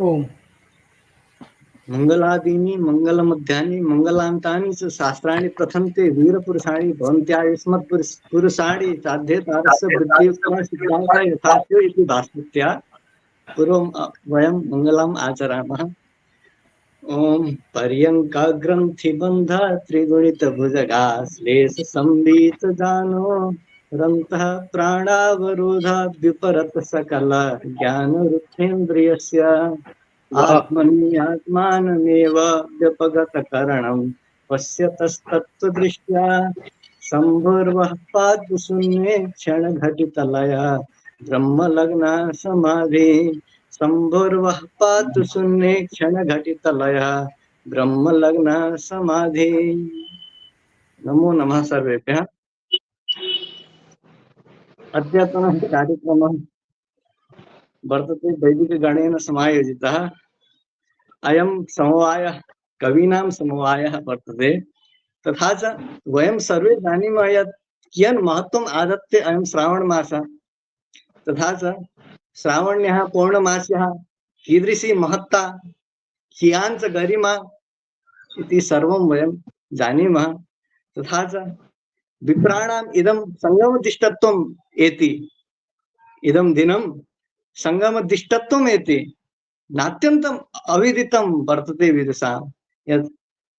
ओम मंगलादीनि मंगलमध्यानि मंगलांतानि च शास्त्राणि प्रथमते वीरपुरुषाणि भवन्त्यायुष्मत् पुरुषाणि साध्ये तारस्य वृद्धियुक्ता सिद्धार्थ यथास्यो इति भास्वत्या पूर्वं वयं मंगलम् आचरामः। ओम पर्यंकाग्रंथिबंध त्रिगुणितभुजगा श्लेष संवीत दानो रन्तः प्राणावरोध विपरत सकल ज्ञान रुद्धेन्द्रियस्य आत्मन्यात्मानमेव व्यपगतकरणं पश्यतस्तत्त्वदृष्ट्या शम्भुर्वः पातु शून्ये क्षणघटितलया ब्रह्मलग्ना समाधि शम्भुर्वः पातु शून्ये क्षणघटितलया ब्रह्मलग्ना समाधि। नमो नमः सर्वेभ्यः। अद्यतनः कार्यक्रमः वर्तते वैदिकगणेन समायोजितः। अयं समवायः कवीनां समवायः वर्तते। तथा च वयं सर्वे जानीमः यत् कियन् महत्त्वम् आदत्ते अयं श्रावणमासः। तथा च श्रावण्यः पौर्णमास्यः कीदृशी महत्ता कियान् च गरिमा इति सर्वं वयं जानीमः। तथा च विप्राणाम् इदं संगमदिष्टत्वम् एति, इदं दिनं संगमदिष्टत्वम् एति नात्यन्तम् अविदितं वर्तते विदुषां यत्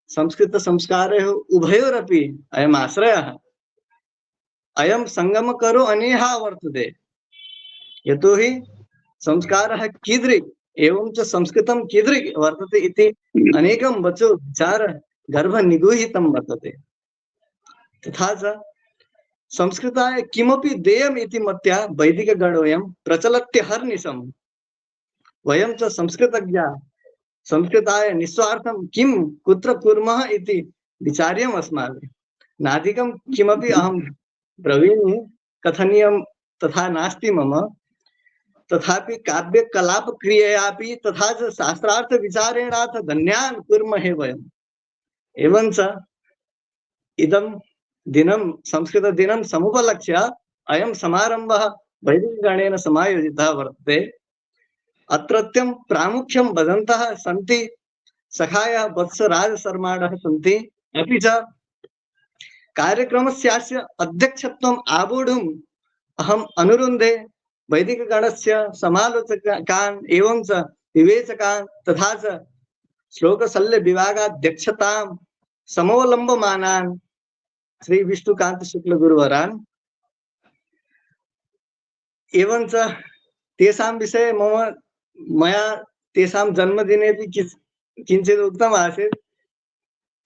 संस्कृत संस्कारयोः उभयोरपि अयम् आश्रयः अयं संगमकरो अनेहा वर्तते। यतोहि संस्कारः कीदृक् एवं च संस्कृतं कीदृक् वर्तते इति अनेकं वचो विचार गर्भनिगूहितं वर्तते। तथा च संस्कृताय किमपि देयम् इति मत्या वैदिकगणोऽयं प्रचलत्यहर्निशम्। वयं च संस्कृतज्ञाः संस्कृताय निस्वार्थं किं कुत्र कुर्मः इति विचार्यम् अस्माभिः। नाधिकं किमपि अहं ब्रवीमि, कथनीयं तथा नास्ति मम। तथापि काव्यकलापक्रिययापि तथा च शास्त्रार्थ विचारेणाथ धन्यान् कुर्महे वयम्। एवं च इदं दिनं संस्कृतदिनं समुपलक्ष्य अयं समारम्भः वैदिकगणेन समायोजितः वर्तते। अत्रत्यं प्रामुख्यं वदन्तः सन्ति सखायः वत्सराजशर्माणः सन्ति। अपि च कार्यक्रमस्यास्य अध्यक्षत्वम् आवोढुम् अहम् अनुरुन्धे वैदिकगणस्य समालोचकान् एवं च विवेचकान् तथा च श्लोकशल्यविभागाध्यक्षतां समवलम्बमानान् श्री विष्णुकान्त शुक्ल गुरुवरान्। एवं च तेषां विषये मया तेषां जन्मदिनेपि किञ्चित् उक्तम् आसीत्।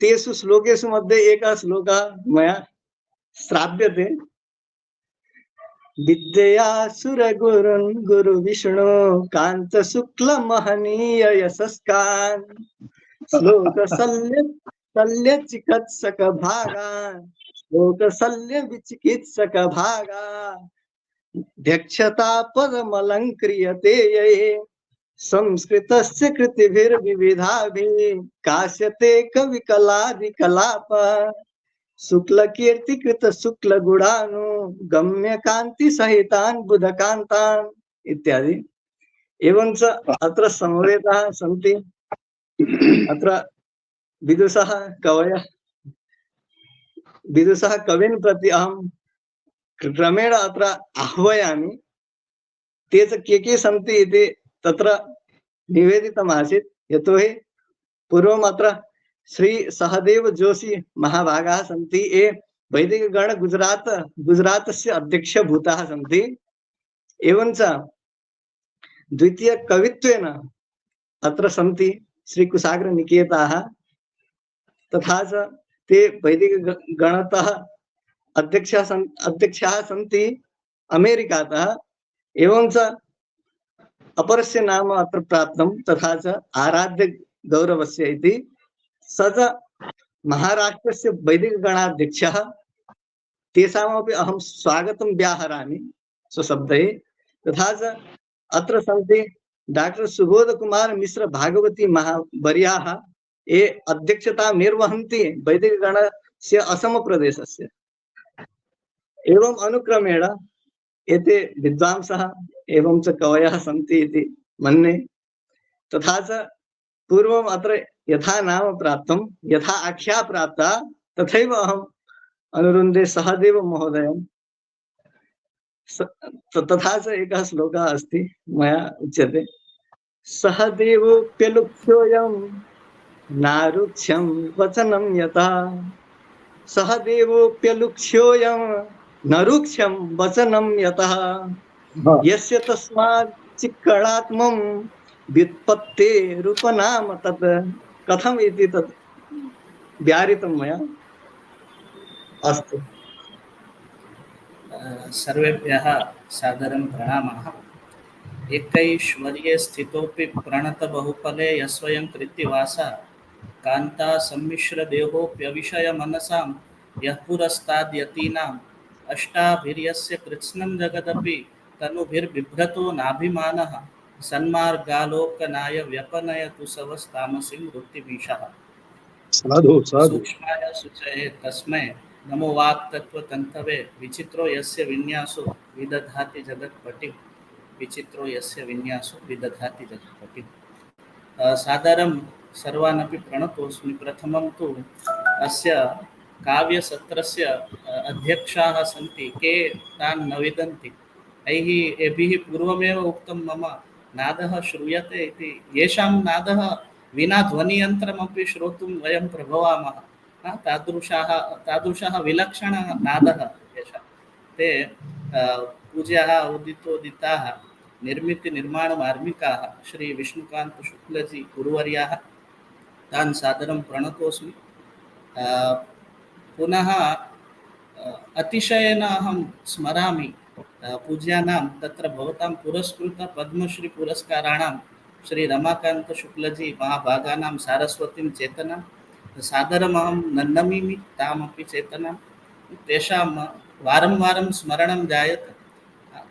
तेषु श्लोकेषु मध्ये एकः श्लोकः मया श्राव्यते। विद्यया सुरगुरुन् गुरुविष्णु कान्त शुक्ल महनीय यशस्कान् श्लोकशल्य चिकित्सक भागान् श्लोकशल्य विचिकित्सक भागा ध्यक्षता पदमलङ्क्रियते ये संस्कृतस्य कृतिभिर्विविधाभिः काश्यते कविकलादिकलाप शुक्लकीर्तिकृत शुक्लगुणानुगम्य कान्ति सहितान् बुधकान्तान् इत्यादि। एवं च अत्र समवेताः सन्ति। अत्र विदुषः कवीन् प्रति अहं क्रमेण अत्र आह्वयामि। ते च के सन्ति इति तत्र निवेदितमासीत्। यतोहि पूर्वम् अत्र श्री सहदेव जोशी महाभागाः सन्ति। ये वैदिकगण गुजरातस्य अध्यक्षभूताः सन्ति। एवं च द्वितीय कवित्वेन अत्र सन्ति श्री कुशाग्रनिकेताः। तथा च ते वैदिकगणतः अध्यक्षाः सन्ति अमेरिकातः। एवं च अपरस्य नाम अत्र प्राप्तं तथा च आराध्य गौरवस्य इति। स च महाराष्ट्रस्य वैदिकगणाध्यक्षः। तेषामपि अहं स्वागतं व्याहरामि स्वशब्दैः। तथा च अत्र सन्ति डॉक्टर सुबोध कुमार मिश्र भागवती महावर्याः। ये अध्यक्षतां निर्वहन्ति वैदिकगणस्य असम प्रदेशस्य। एवं अनुक्रमेण एते विद्वांसः एवं च कवयः सन्ति इति मन्ये। तथा च पूर्वम् अत्र यथा नाम प्राप्तं, यथा आख्या प्राप्ता, तथैव अहम् अनुरुन्धे सहदेव महोदयं। तथा च एकः श्लोकः अस्ति, मया उच्यते, सहदेवोऽप्यलुप्योऽयं नारुक्ष्यं वचनं यथा, सहदेवोऽप्यलुक्ष्योऽयं न रुक्ष्यं वचनं यतः, यस्य तस्मात् चिक्कणात्मं व्युत्पत्तेरुपनाम तत्। कथम् इति तत् व्याहृतं मया। अस्तु। सर्वेभ्यः सादरं प्रणामः। एकैश्वर्ये स्थितोऽपि प्रणतबहुफले यस्वयं कृत्तिवासः कान्ता सम्मिश्रदेहोऽप्यविषयमनसां यः पुरस्ताद्यतीनाम् अष्टाभिर्यस्य कृत्स्नं जगदपि तनुभिर्बिभ्रतो नाभिमानः सन्मार्गालोकनाय व्यपनयतु सवस्तामसिं वृत्तिमीशः। साधु साधु। सूक्ष्माय शुचये तस्मै नमो वाक्तत्वतन्तवे विचित्रो यस्य विन्यासो विदधाति जगत्पटिं विचित्रो यस्य विन्यासो विदधाति जगत्पटिं। सादरं सर्वानपि प्रणतोऽस्मि। प्रथमं तु अस्य काव्यसत्रस्य अध्यक्षाः सन्ति, के तान् न विदन्ति। एभिः पूर्वमेव उक्तं मम नादः श्रूयते इति। येषां नादः विना ध्वनियन्त्रमपि श्रोतुं वयं प्रभवामः, तादृशः विलक्षणः नादः येषां, ते पूज्याः उदितोदिताः निर्मितिनिर्माणमार्मिकाः श्री विष्णुकान्त शुक्लजी गुरुवर्याः, तान् सादरं प्रणतोऽस्मि। पुनः अतिशयेन अहं स्मरामि पूज्यानां तत्र भवतां पुरस्कृत पद्मश्री पुरस्काराणां श्री रमाकान्त शुक्लजी महाभागानां सारस्वतीं चेतनां सादरमहं नन्नमिमि, तामपि चेतनां। तेषां वारं वारं स्मरणं जायते,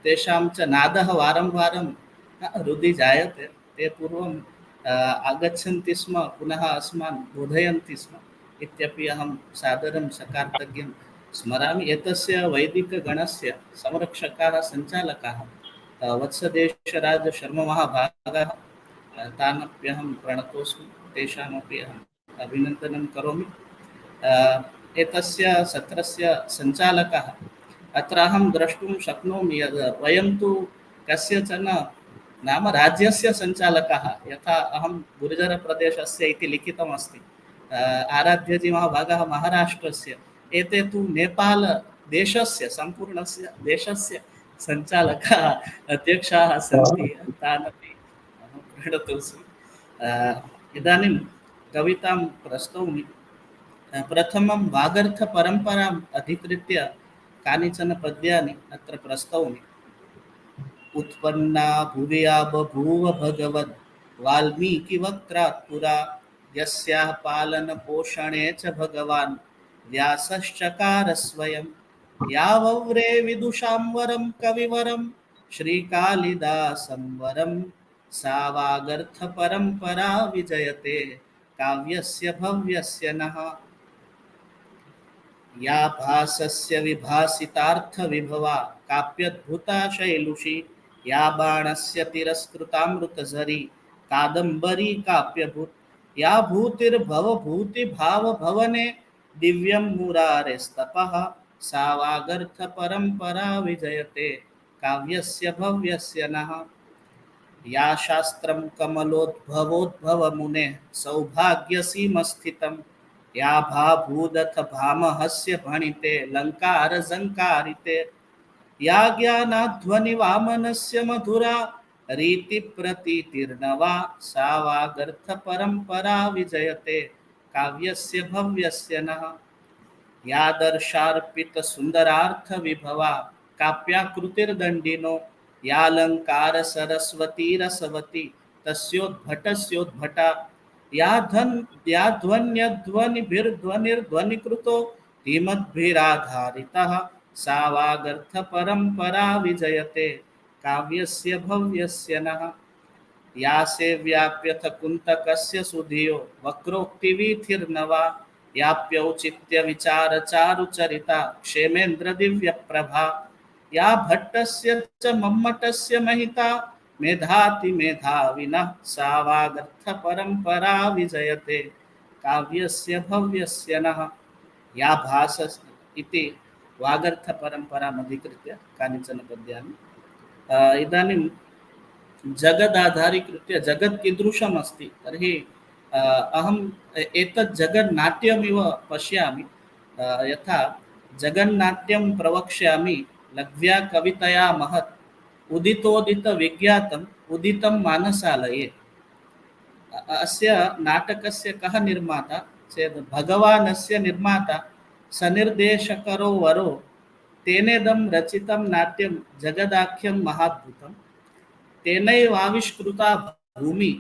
तेषां च नादः वारं वारं हृदि जायते। ते पूर्वम् आगच्छन्ति स्म, पुनः अस्मान् बोधयन्ति स्म इत्यपि अहं सादरं सकार्तज्ञं स्मरामि। एतस्य वैदिकगणस्य संरक्षकाः सञ्चालकाः वत्सदेशराज शर्ममहाभागाः, तानप्यहं प्रणतोऽस्मि, तेषामपि अहम् अभिनन्दनं करोमि। एतस्य सत्रस्य सञ्चालकः अत्र अहं द्रष्टुं शक्नोमि यद् वयं तु कस्यचन नाम राज्यस्य सञ्चालकः, यथा अहं गुर्जरप्रदेशस्य इति लिखितमस्ति, आराध्यजी महाभागः महाराष्ट्रस्य, एते तु नेपाल देशस्य सम्पूर्णस्य देशस्य सञ्चालकाः अध्यक्षाः सन्ति, तानपि अहं प्रणतोऽस्मि। इदानीं कवितां प्रस्तौमि। प्रथमं वागर्थपरम्पराम् अधिकृत्य कानिचन पद्यानि अत्र प्रस्तौमि। उत्पन्ना भुवि बभूव भगवद् वाल्मीकिवक्त्रात् पुरा, यस्याः पालनपोषणे च भगवान् व्यासश्चकार स्वयं, यावव्रे विदुषां वरं कविवरं श्रीकालिदासं वरं, सा वागर्थपरम्परा विजयते काव्यस्य भव्यस्य नः। या भासस्य विभासितार्थविभवा काप्यद्भुता शैलुषी, या बाणस्य तिरस्कृतामृतझरी कादम्बरी काव्यभूत, या भूतिर्भवभूतिभावभवने दिव्यं मुरारेस्तपः, सा वागर्थपरम्परा विजयते काव्यस्य भव्यस्य नः। या शास्त्रं कमलोद्भवोद्भवमुने सौभाग्यसीमस्थितं, या भाभूदथ भामहस्य भणिते लङ्कारजङ्कारिते, या ज्ञानाध्वनिवामनस्य मधुरा रीतिप्रतीतिर्नवा, सा वागर्थपरम्परा विजयते काव्यस्य भव्यस्य नः। या दर्शार्पितसुन्दरार्थविभवा काव्याकृतिर्दण्डिनो, यालङ्कार सरस्वती तस्योद्भटस्योद्भटा, या ध्वन्यध्वनिभिर्ध्वनिर्ध्वनिकृतो धीमद्भिराधारितः, सा वागर्थपरम्परा विजयते काव्यस्य भव्यस्य नः। या सेव्याप्यथ कुन्तकस्य सुधियो वक्रोक्तिवीथिर्नवा, याप्यौचित्यविचारचारुचरिता क्षेमेन्द्रदिव्यप्रभा, या भट्टस्य च मम्मटस्य महिता मेधाति मेधाविनः सा वागर्थपरम्परा विजयते काव्यस्य भव्यस्य नः या भास इति वागर्थपरम्परामधिकृत्य कानिचन पद्यानि इदानीं जगदाधारीकृत्य जगत् कीदृशम् अस्ति तर्हि अहम् एतत् जगन्नाट्यमिव पश्यामि यथा जगन्नाट्यं प्रवक्ष्यामि लघ्व्या कवितया महत् उदितोदित विज्ञातम् उदितं मानसालये अस्य नाटकस्य कः निर्माता चेत् भगवान् अस्य निर्माता सनिर्देशकरो वरो तेनेदं रचितं नाट्यं जगदाख्यं महाद्भुतं तेनैवाविष्कृता भूमि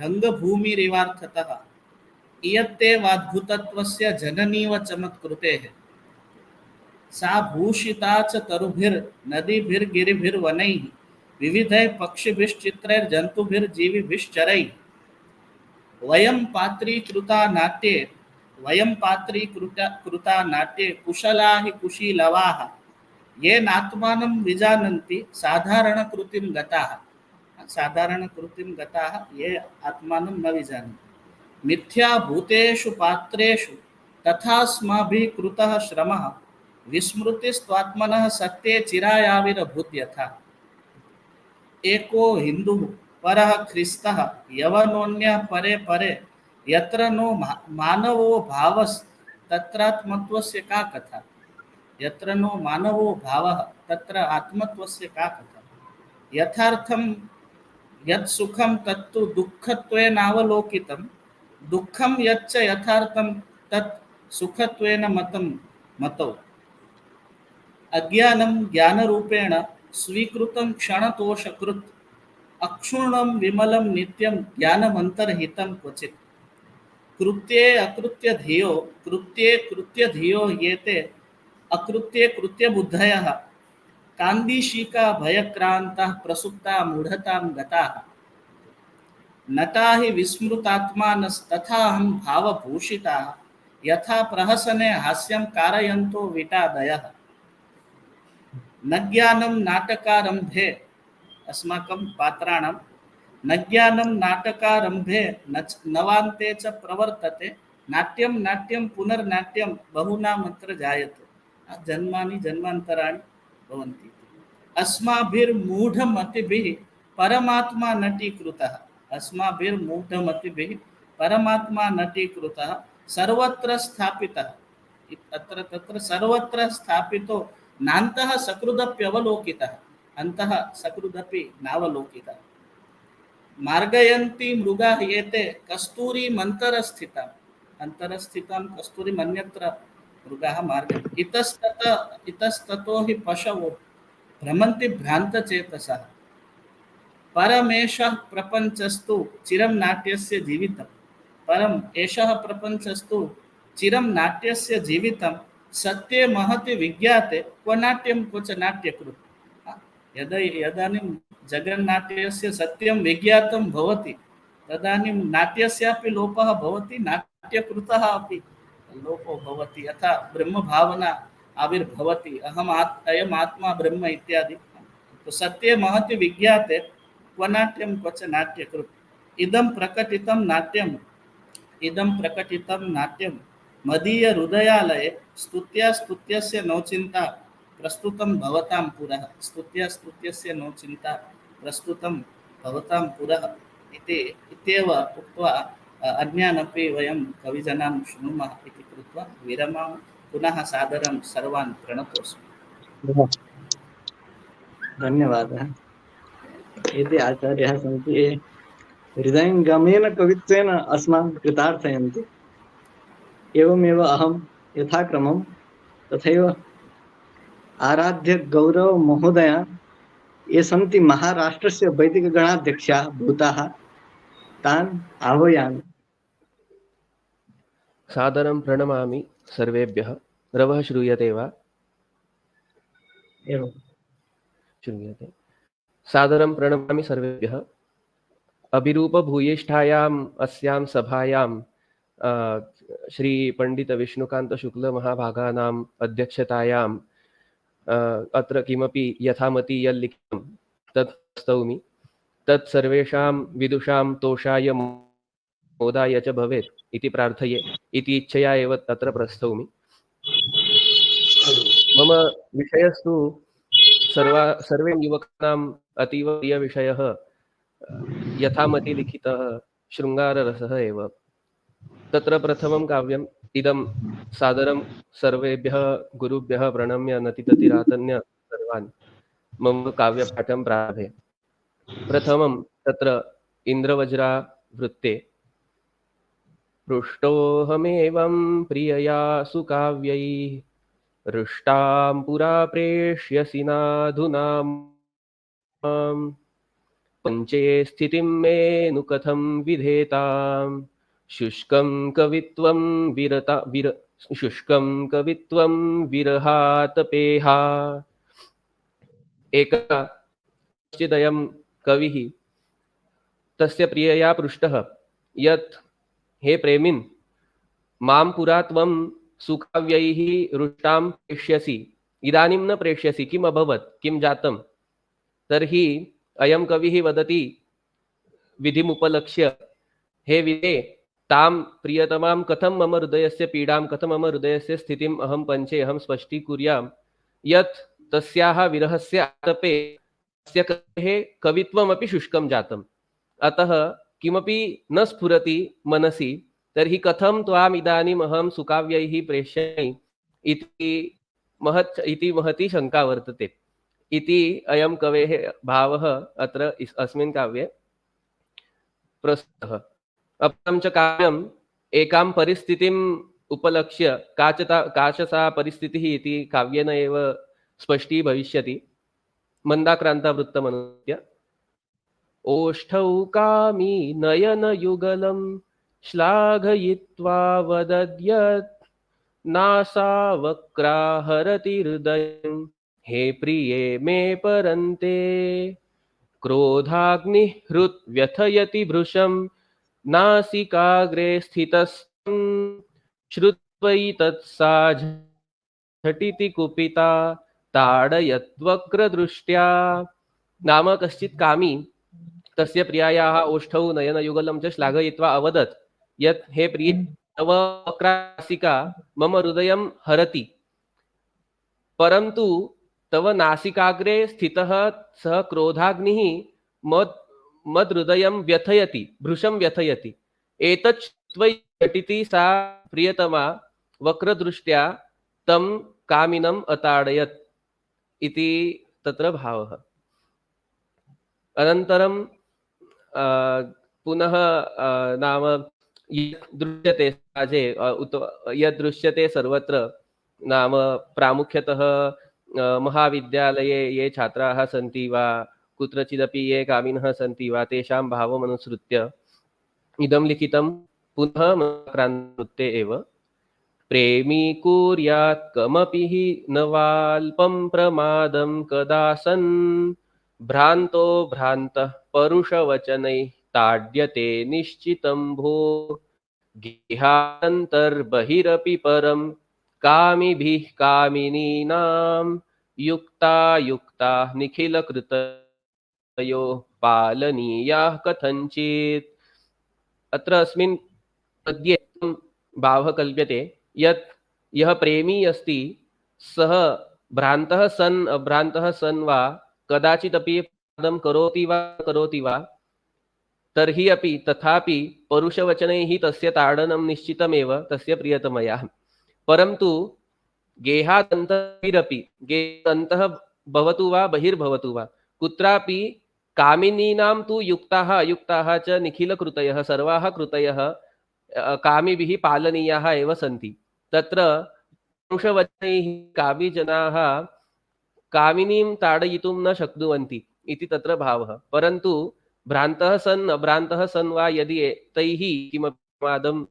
रङ्गभूमिरिवार्थतः इयत्तेवाद्भुतत्वस्य जननीव चमत्कृतेः सा भूषिता च तरुभिर्नदीभिर्गिरिभिर्वनैः विविधैः पक्षिभिश्चित्रैर्जन्तुभिर्जीविभिश्चरैः वयं पात्रीकृता नाट्ये कुशला हि कुशीलवाः ये नात्मानं विजानन्ति साधारणकृतिं गताः ये आत्मानं न विजानन्ति मिथ्याभूतेषु पात्रेषु तथास्माभिः कृतः श्रमः विस्मृतिस्त्वात्मनः सत्ये चिरायाविरभूत् यथा एको हिंदुः परः ख्रिस्तः यवनोन्यः परे परे यत्र नो मानवो भावस्तत्रात्मत्वस्य का कथा यत्र नो मानवो भावः तत्र आत्मत्वस्य का कथा यथार्थं यत् सुखं तत्तु दुःखत्वेनावलोकितं दुःखं यच्च यथार्थं तत् सुखत्वेन मतौ अज्ञानं ज्ञानरूपेण स्वीकृतं क्षणतोषकृत् अक्षुण्णं विमलं नित्यं ज्ञानमन्तर्हितं क्वचित् कृत्ये कृत्य धियो येते अकृत्ये कृत्यबुद्धयः कान्दिशीका भयक्रांताः प्रसुप्ता मूढतां गताः नटा हि विस्मृतात्मानस्तथाहं भावभूषिताः यथा प्रहसने हास्यं कारयन्तो विटादयः न ज्ञानं नाटकारम्भे अस्माकं पात्राणां न ज्ञानं नाटकारम्भे नवान्ते च प्रवर्तते नाट्यं नाट्यं पुनर्नाट्यं बहुनामत्र जायते जन्मानि जन्मान्तराणि भवन्ति अस्माभिर्मूढमतिभिः परमात्मा नटीकृतः सर्वत्र स्थापितः अत्र तत्र सर्वत्र स्थापितो नान्तः सकृदप्यवलोकितः अन्तः सकृदपि नावलोकितः मार्गयन्ति मृगाः एते कस्तूरीमन्तरस्थिताम् अन्तरस्थितां कस्तूरीमन्यत्र मृगाः मार्गयन्ति इतस्ततो हि पशवो भ्रमन्ति भ्रान्तचेतसः परमेषः प्रपञ्चस्तु चिरं नाट्यस्य जीवितं परम एषः प्रपञ्चस्तु चिरं नाट्यस्य जीवितं सत्ये महति विज्ञाते क्व नाट्यं क्व च नाट्यकृत् यदानीं जगन्नाट्यस्य सत्यं विज्ञातं भवति तदानीं नाट्यस्यापि लोपः भवति नाट्यकृतः अपि लोपो भवति यथा ब्रह्मभावना आविर्भवति अयम् आत्मा ब्रह्म इत्यादि तो सत्ये महति विज्ञाते क्व नाट्यं क्व च नाट्यकृत् इदं प्रकटितं नाट्यं मदीय हृदयालये स्तुत्यस्य नौचिन्ता प्रस्तुतं भवतां पुरः इत्येव उक्त्वा अन्यानपि वयं कविजनान् शृणुमः इति कृत्वा विरमामः पुनः सादरं सर्वान् प्रणतोऽस्मि धन्यवादः एते आचार्याः सन्ति ये हृदयङ्गमेन कवित्वेन अस्मान् कृतार्थयन्ति एवमेव अहं यथाक्रमं तथैव आराध्य गौरव महोदय ये सन्ति महाराष्ट्रस्य वैदिकगणाध्यक्षाः भूताः तान् आह्वयामि। सादरं प्रणमामि सर्वेभ्यः। रवः श्रूयते वा? एवं श्रूयते। सादरं प्रणमामि सर्वेभ्यः। अभिरूपभूयिष्ठायाम् अस्यां सभायां श्री पंडित विष्णुकान्त शुक्ल महाभागानाम् अध्यक्षतायाम् अत्र किमपि यथामति यल्लिखितं तत् स्तौमि। तत्सर्वेषां विदुषां तोषाय मोदाय च भवेत् इति प्रार्थये इति इच्छया एव तत्र प्रस्थौमि। मम विषयस्तु सर्वे युवकानाम् अतीव प्रियविषयः यथामति लिखितः शृङ्गाररसः एव। तत्र प्रथमं काव्यम् इदं सादरं सर्वेभ्यः गुरुभ्यः प्रणम्य नतिततिरातन्य सर्वान् मम काव्यपाठं प्रारभे। प्रथमं तत्र इन्द्रवज्रा वृत्ते पृष्टोऽहमेवं प्रियया सुकाव्यैः हृष्टां पुरा प्रेष्यसि नाधुना माम्। पञ्चे स्थितिं मे नु कथं विधेताम् शुष्कं कवित्वं विरहातपेहा। एकः कश्चिदयं कविः तस्य प्रियया पृष्टः यत् हे प्रेमिन् मां पुरा त्वं सुकाव्यैः रुष्टां प्रेष्यसि, इदानीं न प्रेष्यसि, किम् अभवत्, किं जातं? तर्हि अयं कविः वदति विधिमुपलक्ष्य, हे विदे तां प्रियतमां कथं मम हृदयस्य पीडां, कथं मम हृदयस्य स्थितिम् अहं पञ्चे अहं स्पष्टीकुर्यां यत् तस्याः विरहस्य आतपे तस्य कवेः कवित्वमपि शुष्कं जातम्। अतः किमपि न स्फुरति मनसि, तर्हि कथं त्वाम् इदानीम् अहं सुकाव्यैः प्रेष्यामि इति महती शङ्का वर्तते इति अयं कवेः भावः अत्र अस्मिन् काव्ये प्रस्तुतः। अपरं च काव्यम् एकां परिस्थितिम् उपलक्ष्य काचसा परिस्थितिः इति काव्येन एव स्पष्टी भविष्यति। मन्दाक्रान्तावृत्तमनुसृत्य ओष्ठौ कामी नयनयुगलं श्लाघयित्वा वदद्यत् नासावक्रा हरति हृदयं हे प्रिये मे परन्ते। क्रोधाग्निः हृत् व्यथयति भृशं नासिकाग्रे स्थितस्तं श्रुत्वै तत्सा झटिति कुपिता ताडयद्वक्रदृष्ट्या। नाम कश्चित् कामी तस्य प्रियायाः ओष्ठौ नयनयुगलं च श्लाघयित्वा अवदत् यत् हे प्रिये तव वक्रासिका मम हृदयं हरति, परन्तु तव नासिकाग्रे स्थितः सः क्रोधाग्निः मद्हृदयं व्यथयति, भृशं व्यथयति। एतत् श्रुत्वा झटिति सा प्रियतमा वक्रदृष्ट्या तं कामिनम् अताडयत् इति तत्र भावः। अनन्तरं पुनः नाम यत् दृश्यते समाजे यत् दृश्यते सर्वत्र, नाम प्रामुख्यतः महाविद्यालये ये छात्राः सन्ति वा कुत्रचिदपि ये कामिनः सन्ति वा तेषां भावमनुसृत्य इदं लिखितं पुनः मन्दाक्रान्तवृत्ते एव। प्रेमी कुर्यात् कमपि हि नवाल्पं प्रमादं कदा सन् भ्रान्तो भ्रान्तः परुषवचनैः ताड्यते निश्चितं भो। गेहान्तर्बहिरपि परं कामिभिः कामिनीनां युक्ता युक्ताः निखिलकृतयो पालनीयाः कथञ्चित्। अत्र अस्मिन् पद्ये भावः कल्प्यते यत् यः प्रेमी अस्ति सः भ्रान्तः सन् अभ्रान्तः सन् वा कदाचिदपि पादं करोति वा तर्हि अपि तथापि परुषवचनैः तस्य ताडनं निश्चितमेव तस्य प्रियतमया। परन्तु गेहादन्तरपि, गेहादन्तः भवतु वा बहिर्भवतु वा, कुत्रापि कामिनीनां तु युक्ताः अयुक्ताः च निखिलकृतयः, सर्वाः कृतयः कामिभिः पालनीयाः एव सन्ति। तत्र परुषवचनैः काविजनाः कामिनीं ताडयितुं न शक्नुवन्ति इति तत्र भावः। परन्तु भ्रान्तः सन् अभ्रान्तः सन् वा यदि तैः किमपि प्रमादं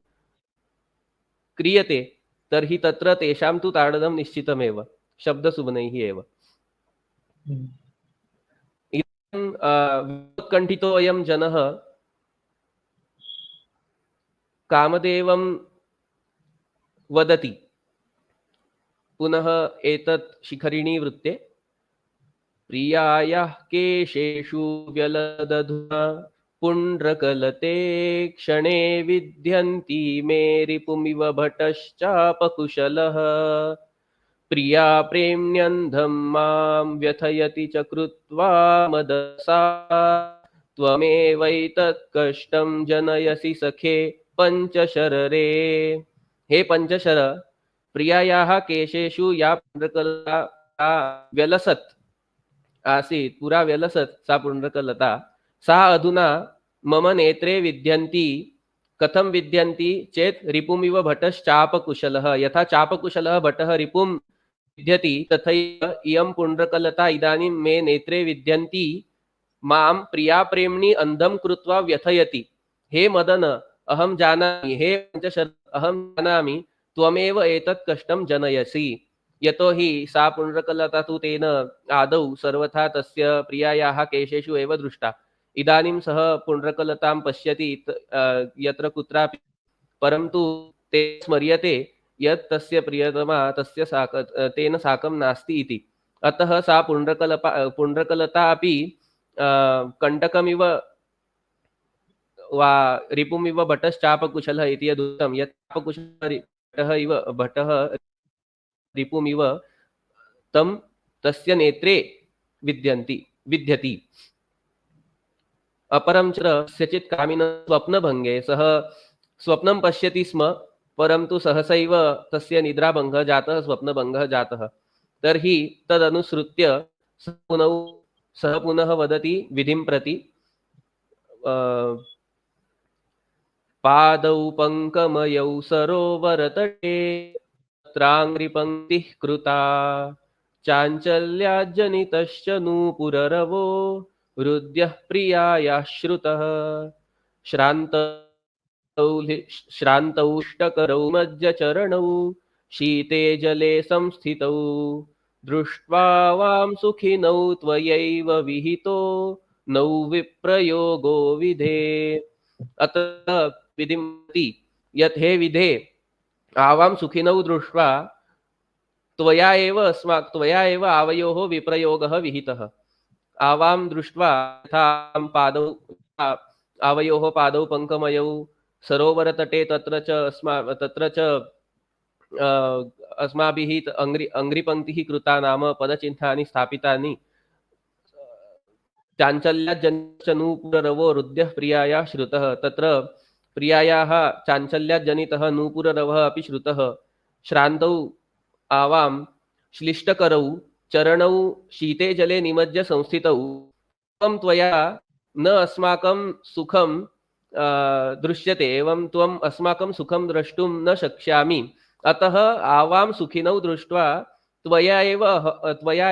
क्रियते तर्हि तत्र तेषां तु ताडनं निश्चितमेव शब्दसुमनैः एव। इदानीं विकण्ठितो अयं जनः कामदेवं वदति पुनः एतत् शिखरिणी वृत्ते प्रियायाः केशेषु व्यलदधुना पुण्ड्रकलते क्षणे विद्यन्ति मे रिपुमिव भटश्चापकुशलः प्रिया प्रेम्ण्यन्धं मां व्यथयति च कृत्वा मदसा त्वमेवैतत् कष्टं जनयसि सखे पंचशररे। हे पंचशर, प्रियायाः केशेषु या पुण्ड्रकलता व्यलसत् आसीत्, पुरा व्यलसत् सा पुण्ड्रकलता, सा अधुना मम नेत्रे विद्यन्ति। कथं विद्यन्ति चेत् रिपुमिव भटश्चापकुशलः, यथा चापकुशलः भटः रिपुं विद्यति तथैव इयं पुण्ड्रकलता इदानीं मे नेत्रे विद्यन्ति। मां प्रिया प्रेम्णि अंधं कृत्वा व्यथयति। हे मदन, अहं जानामि, हे पंचशर, अहं जानामि त्वमेव एतत् कष्टं जनयसि। यतो हि सा पुण्ड्रकलता तु तेन आदौ सर्वथा तस्य प्रियायाः केशेषु एव दृष्टा। इदानीं सः पुण्ड्रकलतां पश्यति यत्र कुत्रापि, परन्तु ते स्मर्यते यत् तस्य प्रियतमा तस्य तेन साकं नास्ति इति। अतः सा पुण्ड्रकलता अपि कंटकमिव वा रिपुमिव भटश्चापकुशलः इति यदुक्तं, यत् चापकुशलः इव भटः रिपुमिव तं तस्य नेत्रे विद्यति। अपरं च कस्यचित् कामिनः स्वप्नभङ्गे सः स्वप्नं पश्यति स्म, परन्तु सहसैव तस्य निद्राभङ्गः जातः, स्वप्नभङ्गः जातः। तर्हि तदनुसृत्य सः पुनः वदति विधिं प्रति, पादौ पङ्कमयौ सरोवरतटे तत्राङ्घ्रिपङ्क्तिः कृता चाञ्चल्याज्जनितश्च नूपुररवो हृद्यः प्रियायाः श्रुतः श्रान्तौष्टकरौ मज्जचरणौ शीते जले संस्थितौ दृष्ट्वा वां सुखिनौ त्वयैव विहितो नौ विप्रयोगो विधे। अतः विधिमति यत् हे विधे, आवां सुखिनौ दृष्ट्वा त्वया एव आवयोः विप्रयोगः विहितः। आवां दृष्ट्वा यथा पादौ आवयोः पादौ पङ्कमयौ सरोवरतटे तत्र च अस्माभिः अङ्घ्रिपङ्क्तिः कृता, नाम पदचिह्नानि स्थापितानि। चाञ्चल्याज्जनितश्च नूपुररवो हृद्यः प्रियायाः श्रुतः, तत्र प्रियायाः चाञ्चल्याज्जनितः नूपुररवः अपि श्रुतः। श्रान्तौ आवां श्लिष्टकरौ चरणौ शीते जले निमज्य संस्थितौ त्वं त्वया न अस्माकं सुखं दृश्यते, एवं त्वम् अस्माकं सुखं द्रष्टुं न शक्ष्यामि। अतः आवां सुखिनौ दृष्ट्वा त्वया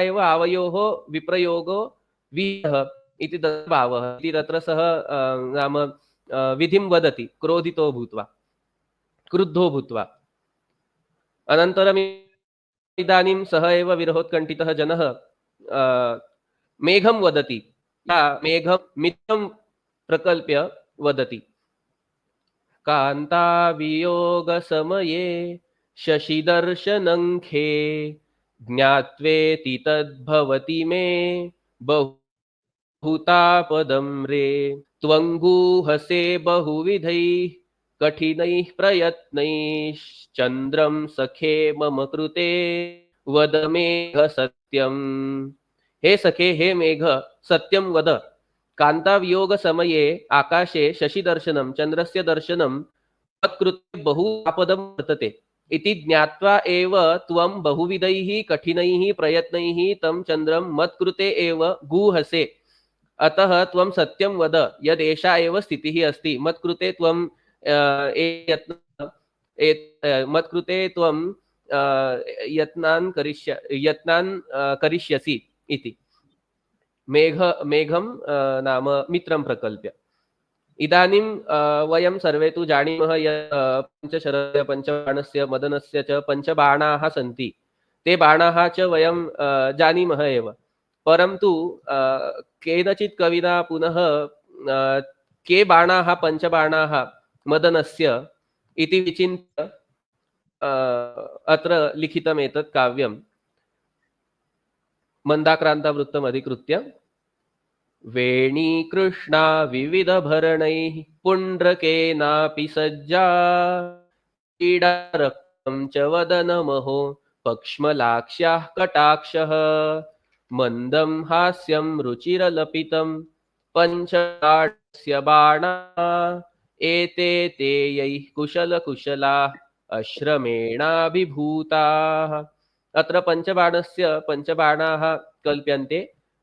एव आवयोः विप्रयोगो विहितः इति तत्र भावः। इति तत्र सः नाम विधिं वदति क्रोधितो भूत्वा, क्रुद्धो भूत्वा। अनन्तरम् इदानीं सः एव विरहोत्कण्ठितः जनः मेघं वदति, मेघं मित्रं प्रकल्प्य वदति, कान्तावियोगसमये शशिदर्शनङ्खे ज्ञात्वेति तद्भवति मे बहुतापदं रे। त्वङ्गूहसे बहुविधैः कठिनैः प्रयत्नैश्चन्द्रं सखे मम कृते वद मेघ सत्यम्। हे सखे, हे मेघ, सत्यं वद। कान्तावियोग समये आकाशे शशिदर्शनं, चन्द्रस्य दर्शनं मत्कृते बहु आपदं वर्तते इति ज्ञात्वा एव त्वं बहुविधैः कठिनैः प्रयत्नैः तं चन्द्रं मत्कृते एव गूहसे। अतः त्वं सत्यं वद यद् एषा एव स्थितिः अस्ति। मत्कृते त्वं यत्नान् करिष्यसि इति। मेघं नाम मित्रं प्रकल्प्य। इदानीं वयं सर्वे तु जानीमः यत् पंचशरस्य पंचबाणस्य मदनस्य च पंचबाणाः सन्ति। ते बाणाः च वयं जानीमः एव, परन्तु केनचित् कविना पुनः के बाणाः पंचबाणाः मदनस्य इति विचिन्त्य अत्र लिखितम् एतत् काव्यम्। मन्दाक्रान्तवृत्तम् अधिकृत्य वेणीकृष्णा विविधभरणैः पुण्ड्रकेनापि सज्जा क्रीडारक्तं च वदनमहो पक्ष्मलाक्ष्याः कटाक्षः मन्दं हास्यं रुचिरलपितं पञ्चबाणस्य बाणा एते ते यैः कुशलकुशलाः अश्रमेणाभिभूताः। अत्र पञ्चबाणाः कल्प्यन्ते।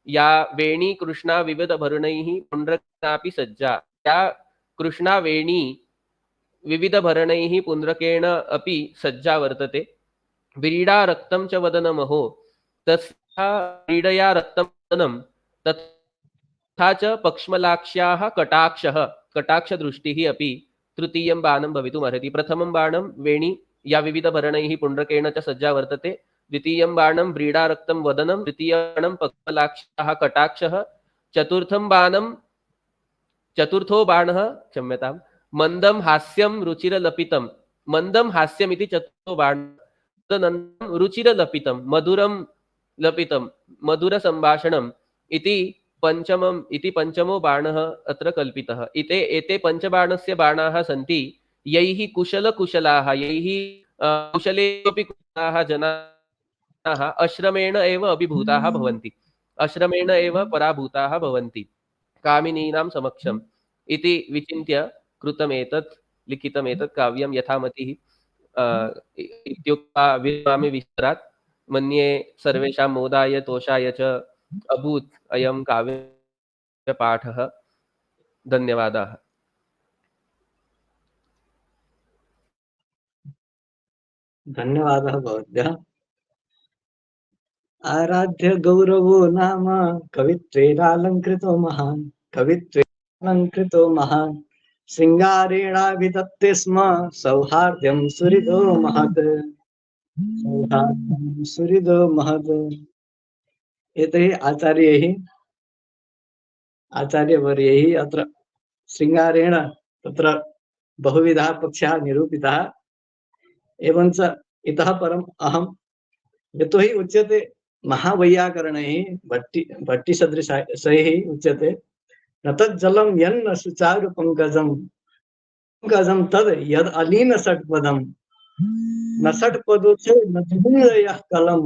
या वेणी कृष्णा विविधभरणैः पुण्ड्रकेनापि सज्जा। या कृष्णा वेणी विविधभरणैः पुण्ड्रकेण अपि सज्जा वर्तते। व्रीडा रक्तं च वदनमहो, तस्या व्रीडया रक्तं वदनं, तथा च पक्ष्मलाक्ष्याः कटाक्षः, कटाक्षदृष्टिः अपि तृतीयं बाणं भवितुमर्हति। प्रथमं बाणं वेणी या विविधभरणैः पुण्ड्रकेण च सज्जा वर्तते, द्वितीयं बाणं व्रीडारक्तं वदनं, तृतीयं बाणं पक्ष्मलाक्ष्याः कटाक्षः, चतुर्थो बाणः क्षम्यतां मन्दं हास्यं रुचिरलपितं। मन्दं हास्यमिति चतुर्थो बाणः, तदनन्तरं रुचिरलपितं मधुरं लपितं मधुरसम्भाषणम् इति पञ्चमो बाणः अत्र कल्पितः। एते पञ्चबाणस्य बाणाः सन्ति यैः कुशलकुशलाः, यैः कुशलेऽपि कुशलाः जनाः अश्रमेण एव अभिभूताः भवन्ति, अश्रमेण एव पराभूताः भवन्ति कामिनीनां समक्षम् इति विचिन्त्य कृतमेतत् लिखितमेतत् काव्यं यथामतिः इत्युक्त्वा विरमामि विस्तरात्। मन्ये सर्वेषां मोदाय तोषाय च अभूत् अयं काव्यपाठः। धन्यवादाः। धन्यवादः भवद्भ्यः। आराध्य गौरवो नाम कवित्वेनालङ्कृतो महान्, कवित्वेनालङ्कृतो महान्, शृङ्गारेणाभिधत्ते स्म सौहार्द्यं सुहृदो महत्, सौहार्द्यं सुहृदो महत्। एतैः आचार्यवर्यैः अत्र शृङ्गारेण तत्र बहुविधाः पक्षाः निरूपिताः। एवञ्च इतः परम् अहं यतोहि उच्यते महावैयाकरणैः भट्टिसदृशैः उच्यते न तज्जलं यन्न सुचारु पंकजं तद् यद् अलीन षट्पदं न षट्पदोऽसौ न दुर्गयः कलं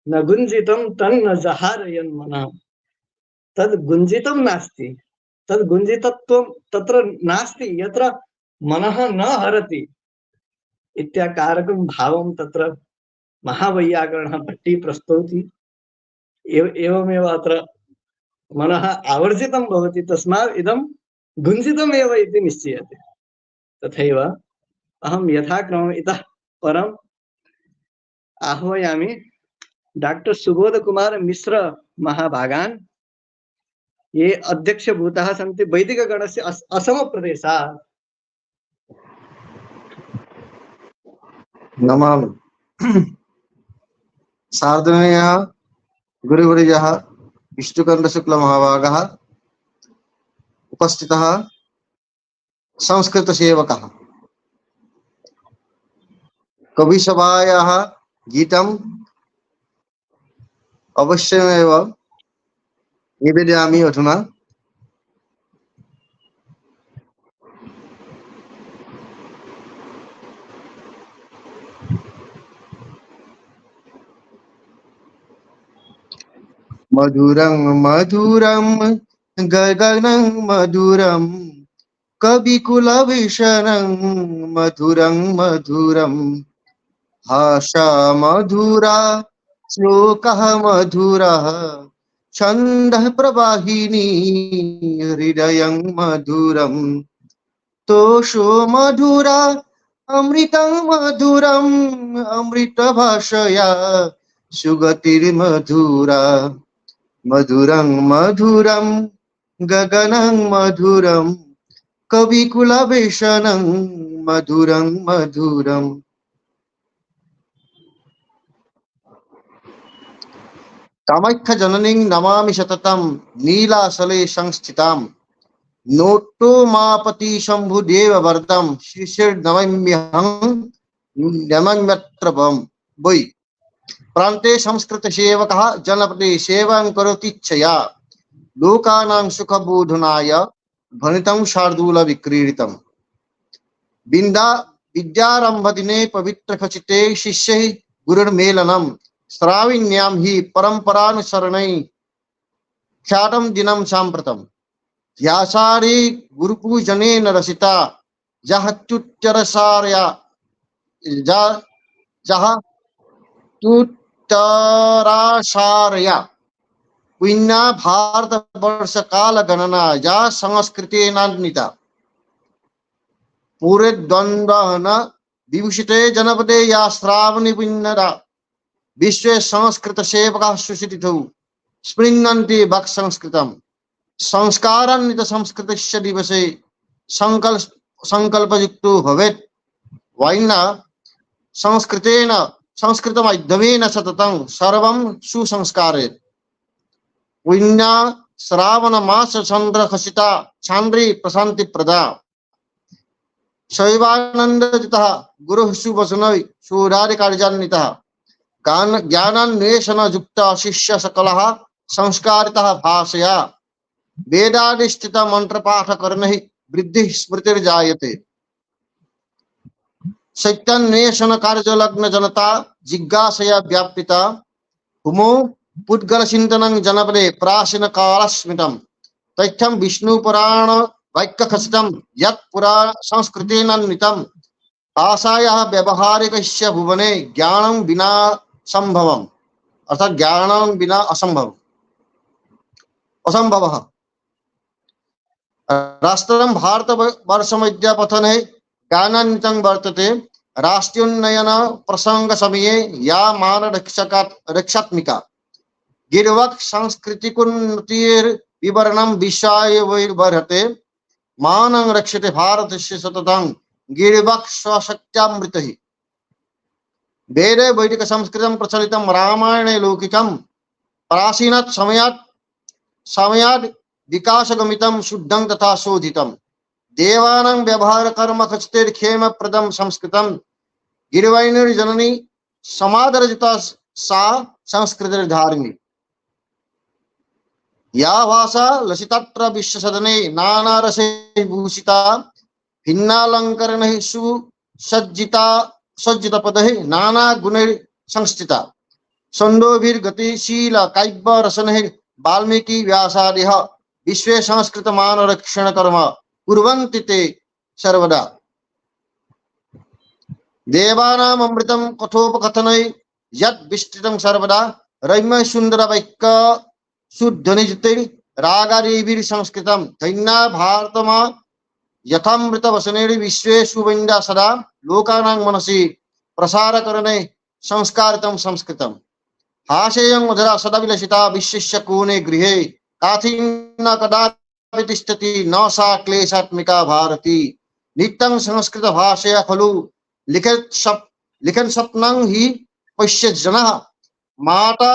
न गुञ्जितं तन्न जहारयन् मनः। तद् गुञ्जितं नास्ति, तद् गुञ्जितत्वं तत्र नास्ति यत्र मनः न हरति इत्याकारकं भावं तत्र महावैयाकरणः भट्टी प्रस्तौति। एवमेव अत्र मनः आवर्जितं भवति, तस्मात् इदं गुञ्जितमेव इति निश्चीयते। तथैव अहं यथाक्रमम् इतः परम् आह्वयामि डॉक्टर सुबोध कुमार मिश्र महाभागान्, ये अध्यक्षभूताः सन्ति वैदिकगणस्य असमप्रदेशात्। नमामि। सार्धमेयः गुरुवर्यः विष्णुकण्ठशुक्लमहाभागः, उपस्थितः संस्कृतसेवकः, कविसभायाः गीतम् अवश्यमेव निवेदयामि अधुना। मधुरं मधुरं गगनं मधुरं कविकुलभीषणं मधुरं मधुरं भाषा मधुरा श्लोकः मधुरः छन्दः प्रवाहिनी हृदयं मधुरं तोषो मधुरा अमृतं मधुरम् अमृतभाषया सुगतिर्मधुरा मधुरं मधुरं गगनं मधुरं कविकुलभीषणं मधुरं मधुरम्। कामाख्या जननीं नमामि सततं नीलाचले संस्थितां नोट्टोमापति शम्भुदेव वरदं शिशिर्नमम्यहं नमम्यत्र वै। प्रान्ते संस्कृतसेवकः जनपदे सेवां करोति इच्छया लोकानां सुखबोधनाय ध्वनितं शार्दूलविक्रीडितम् विद्यारम्भदिने पवित्रखचिते शिष्यैः गुरुर्मेलनं श्राविण्यां हि परम्परानुसरणै ख्यातं दिनं साम्प्रतम् यासारे गुरुपूजनेन रसिता जहत्युच्चरसारया जहत्युत्तरासारया पुण्या भारतवर्षकालगणना या संस्कृतेनान्विता पूरे द्वन्द्वहन विभूषिते जनपदे या श्रावणी पुण्यरा विश्वे संस्कृत सेवकाः सुशिक्षितौ स्पृण्वन्ति भक् संस्कृतम् संस्कारान्वित संस्कृतस्य दिवसे संकल्पयुक्तो भवेत् वाइना संस्कृतेन संस्कृतमाध्यमेन सततं सर्वं सुसंस्कारेत् पुण्या श्रावण मास चंद्र खसिता चांद्री प्रशांति प्रदा शैवानंदजितः गुरुः सुवचनै सूर्यादिकार्यान्वितः ज्ञानान्वेषण युक्त शिष्य सकलः संस्कारितः भाषया वेदाधिष्ठित मंत्र पाठ करने वृद्धि स्मृतिर्जायते सत्यान्वेषण कार्यलग्न जनता जिज्ञासया व्यापिता हुमो पुद्गल चिंतनं जनपदे प्राचीन कालस्मितं तथ्यं विष्णु पुराण वाक्य खचितं यत् पुरा संस्कृतेनान्वितं भाषायाः व्यवहारिकस्य भुवने ज्ञानं विना संभवम् अर्थात ज्ञानं विना असंभवः राष्ट्रं भारतवर्षमद्यापथने ज्ञानान्वितं वर्तते राष्ट्रोन्नयन प्रसंग समये या मान रक्षात्मिका गिर्वक् संस्कृतिकुन्नतिर्विवरणं विषय वैर्वर्हते मानं रक्षते भारतस्य सततं गिर्वक् स्वशक्त्यामृतैः वेदे वैदिक संस्कृतं प्रचलितं रामायणे लौकिकं प्राचीनात् समयात् विकासगमितं शुद्धं तथा शोधितं देवानां व्यवहार कर्म खचितेर्क्षेमप्रदं संस्कृतं गिरिवाणिर्जननी समादरजिता सा संस्कृतिर्धारिणी या भाषा लसितात्र विश्वसदने नानारसैर्भूषिता भिन्नालंकरणैः सज्जितपदैः नानागुणैः संस्थिता छन्दोभिर्गतिशील काव्यरसनैः वाल्मीकि व्यासादिः विश्वे संस्कृतमानरक्षण कर्म कुर्वन्ति ते सर्वदा देवानाम् अमृतं कथोपकथनै यत् विस्तृतं सर्वदा रम्य सुंदर वाक्य शुद्धनिजिते रागादेवीर संस्कृतं धन्या भारतमा यथामृत वसनेर विश्वे सुवैन्दा सदा लोकानां मनसि प्रसारकरणे संस्कारितं संस्कृतं हासेयं मधुरा सदा विलसिता विश्वस्य कोणे गृहे काथिन्न कदापि तिष्ठति न सा क्लेशात्मिका भारती नित्यं संस्कृत भाषया खलु लिखन स्वप्नं हि पश्येत् जनः माता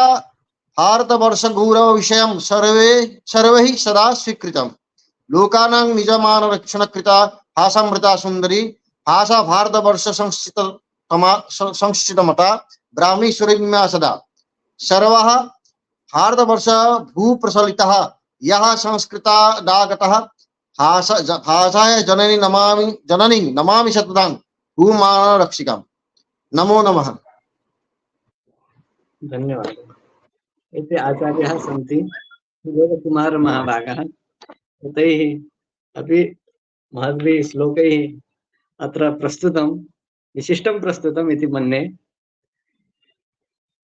भारतवर्ष गौरव विषयं सर्वैः सदा स्वीकृतं लोकानां निजमान रक्षण कृता भाषामृता सुंदरी भाषा भारतवर्ष संस्कृतमता ब्राह्मी सुरम्या सदा सर्वः भारतवर्ष भूप्रचलितः यः संस्कृतादागतः भाषाय जननी नमामि सततं भूमान रक्षिकां नमो नमः। धन्यवाद। इति आचार्याः सन्ति देवकुमार महाभागाः तैः अपि महद्भिः श्लोकैः अत्र प्रस्तुतं विशिष्टं प्रस्तुतम् इति मन्ये।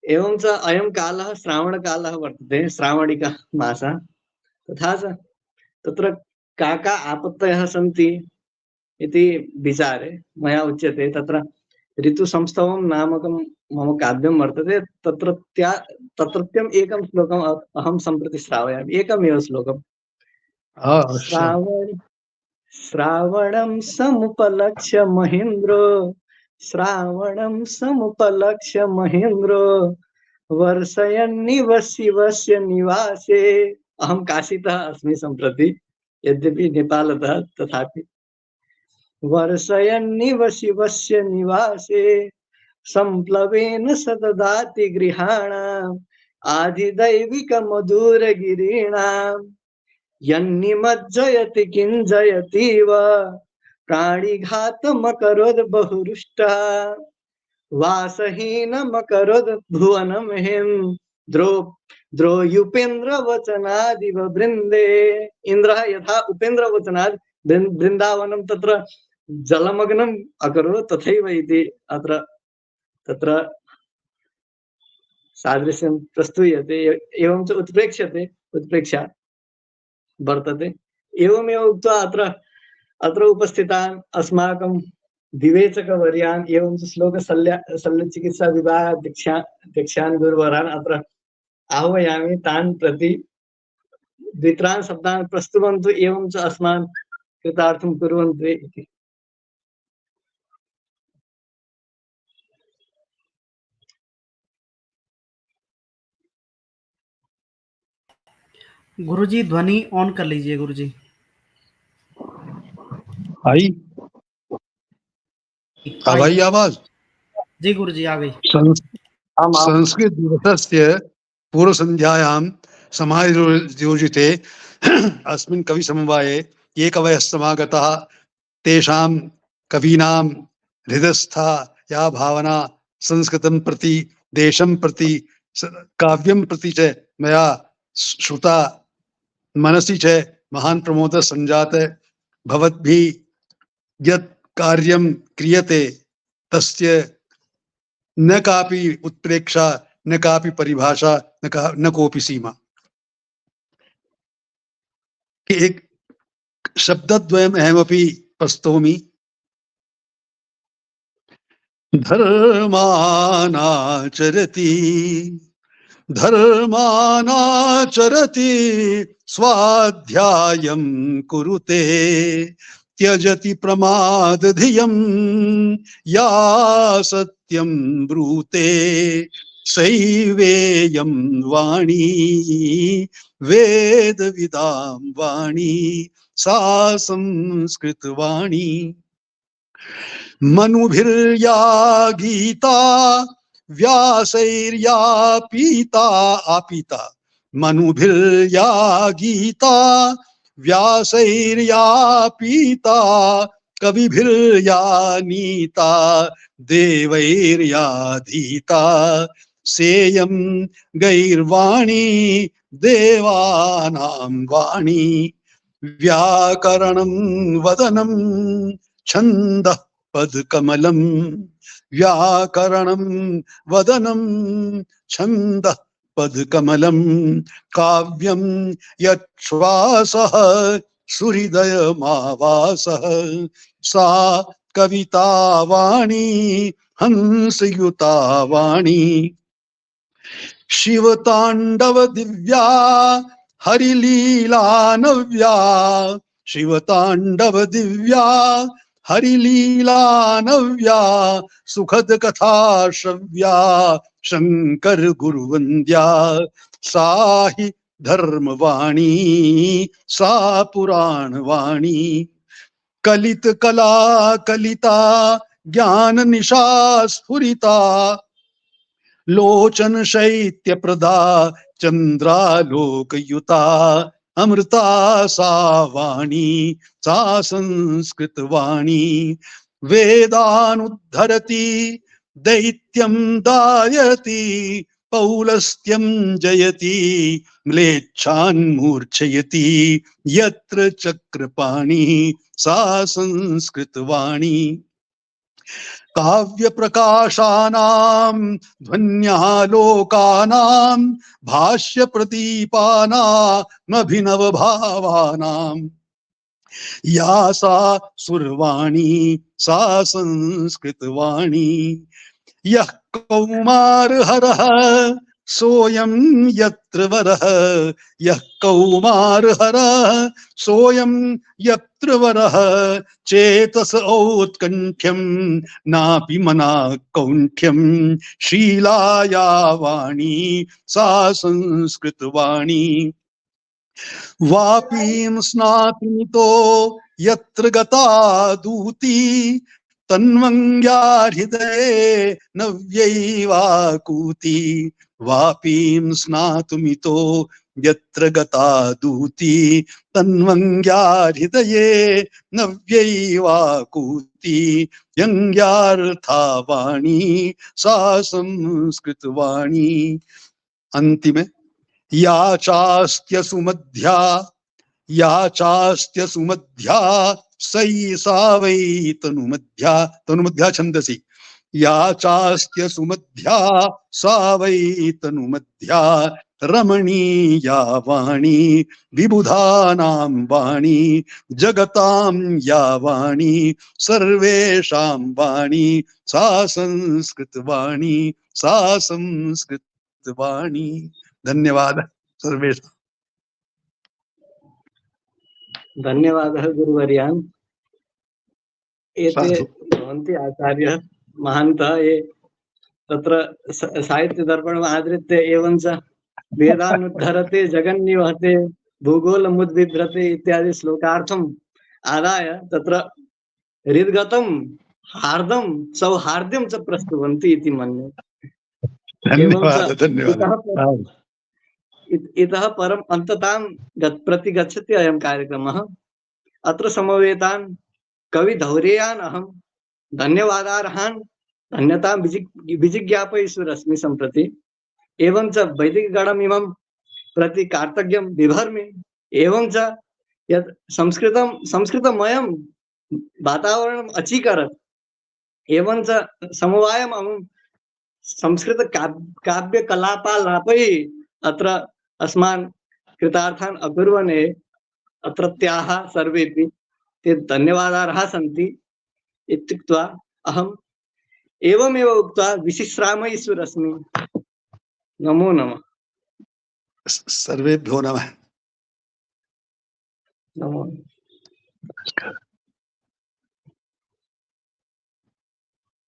एवं च अयं कालः श्रावणकालः वर्तते श्रावणिक मासः तथा च तत्र का आपत्तयः सन्ति इति विचारे मया उच्यते तत्र ऋतुसंस्तवं नामकं मम काव्यं वर्तते तत्रत्यम् एकं श्लोकम् अहं सम्प्रति श्रावयामि एकमेव श्लोकम् श्रावणं समुपलक्ष्य महेन्द्रो श्रावणं समुपलक्ष्य महेन्द्रो वर्षयन्निव शिवस्य निवासे। अहं काशीतः अस्मि सम्प्रति यद्यपि नेपालतः तथापि वर्षयन्निव शिवस्य निवासे संप्लवेन सददाति गृहाणाम् आधिदैविक मधुरगिरीणाम् यन्निमज्जयति किञ्जयतीव प्राणिघातमकरोद् बहुरुष्टः वासहीनमकरोद् भुवनमहिम् द्रोयुपेन्द्र वचनादिव वृन्दे। इन्द्रः यथा उपेन्द्र वचनाद् वृन्दावनं तत्र जलमग्नम् अकरोत् तथैव इति अत्र तत्र सादृश्यं प्रस्तूयते। एवं च उत्प्रेक्ष्या वर्तते। एवमेव उक्त्वा अत्र उपस्थितान् अस्माकं विवेचकवर्यान् एवं च शल्यचिकित्सा विभागाध्यक्षान् गुरुवरान् अत्र आह्वयामि। तान् प्रति द्वित्रान् शब्दान् प्रस्तुवन्तु एवं च अस्मान् कृतार्थं कुर्वन्तु इति। गुरुजी ध्वनि ऑन कर लीजिए गुरुजी। आई भाई आवाज जी गुरुजी आ गई। संस्कृत दिवसस्य पूर्व संध्यायां समायोजिते अस्मिन् कवि समवाये ये कवयः समागताः तेषां कवीनां हृदयस्था या भावना संस्कृतं प्रति देशं प्रति काव्यं प्रति च मया श्रुता मनसि च महान् प्रमोदः सञ्जातः। भवद्भिः यत् कार्यं क्रियते तस्य न कापि उत्प्रेक्षा न कापि परिभाषा न कोऽपि सीमा। एक शब्दद्वयम् अहमपि प्रस्तौमि। धर्मानाचरति स्वाध्यायं कुरुते त्यजति प्रमादधियं या सत्यं ब्रूते सैवेयं वाणी वेदविदां वाणी सा संस्कृतवाणी। मनुभिर्या गीता व्यासैर्या पीता आपीता। मनुभिर्या गीता व्यासैर्या पीता कविभिर्या नीता देवैर्या धीता सेयं गैर्वाणी देवानां वाणी। व्याकरणं वदनं छन्दः पदकमलं व्याकरणं वदनं छन्दः पदकमलं काव्यं यच्छ्वासः सुहृदयमावासः सा कविता वाणी हंसयुता वाणी। शिवतांडव दिव्या हरिलीला नव्या शिवतांडव दिव्या हरिलीला नव्या सुखद कथा श्रव्या शंकर गुरुवंद्या साहि धर्मवाणी सा पुराण वाणी। कलित कला कलिता ज्ञान निशा स्फुरिता लोचन शैत्य प्रदा चंद्रालोकयुता अमृता सा वाणी सा संस्कृत वाणी। वेदानुद्धरति दैत्यं दायति पौलस्त्यं जयति म्लेच्छान् मूर्छयति यत्र चक्रपाणि सा संस्कृत वाणी। काव्य प्रकाशानां ध्वन्यालोकानां भाष्य प्रदीपानां अभिनव भावानां या सा सुरवाणी सा संस्कृत वाणी। यः कौमारहरः सोऽयं यत्र वरः यः कौमारहरः सोऽयं यत्र वरः चेतस औत्कण्ठ्यं नापि मना कौण्ठ्यं शीलाया वाणी सा संस्कृत वाणी। वापीं स्नातिमितो यत्र गता दूती तन्वंग्या हृदये नव्यैवाकूति वापीं स्नातुमितो यत्र गता दूती तन्वंग्या हृदये नव्यैवाकूति यंग्यार्था वाणी सा संस्कृतवाणी। अंतिम या चास्त्य सुमध्या सयि सा वै तनुमध्या छन्दसि या चास्त्य सुमध्या सा वै तनुमध्या रमणीया वाणी विबुधानां वाणी जगतां या वाणी सर्वेषां वाणी सा संस्कृतवाणी धन्यवाद सर्वेषां। धन्यवादः गुरुवर्यान्। एते साधु। भवन्ति आचार्यः महान्तः ये तत्र साहित्यदर्पणम् आधृत्य एवञ्च वेदानुद्धरते जगन्निवहते भूगोलमुद्बिभ्रते इत्यादि श्लोकार्थम् आदाय तत्र हृद्गतं हार्दं सौहार्द्यं च प्रस्तुवन्ति इति मन्ये। एवञ्च धन्यवाद। इतः परम् अन्ततां प्रति गच्छति अयं कार्यक्रमः। अत्र समवेतान् कविधौरेयान् अहं धन्यवादार्हान् धन्यतां विजिज्ञापयिष्यन्नस्मि सम्प्रति। एवञ्च वैदिकगणमिमं प्रति कार्तज्ञं बिभर्मि। एवञ्च यत् संस्कृतमयं वातावरणम् अचीकरत्। एवञ्च समवायम् अहं संस्कृत काव्य कलापालापैः अत्र अस्मान् कृतार्थान् अकुर्वन्। अत्रत्याः सर्वेपि ते धन्यवादार्हाः सन्ति इत्युक्त्वा अहम् एवमेव उक्त्वा विशिश्रामयिष्यन्नस्मि। नमो नमः। सर्वेभ्यो नमः। नमो नमः।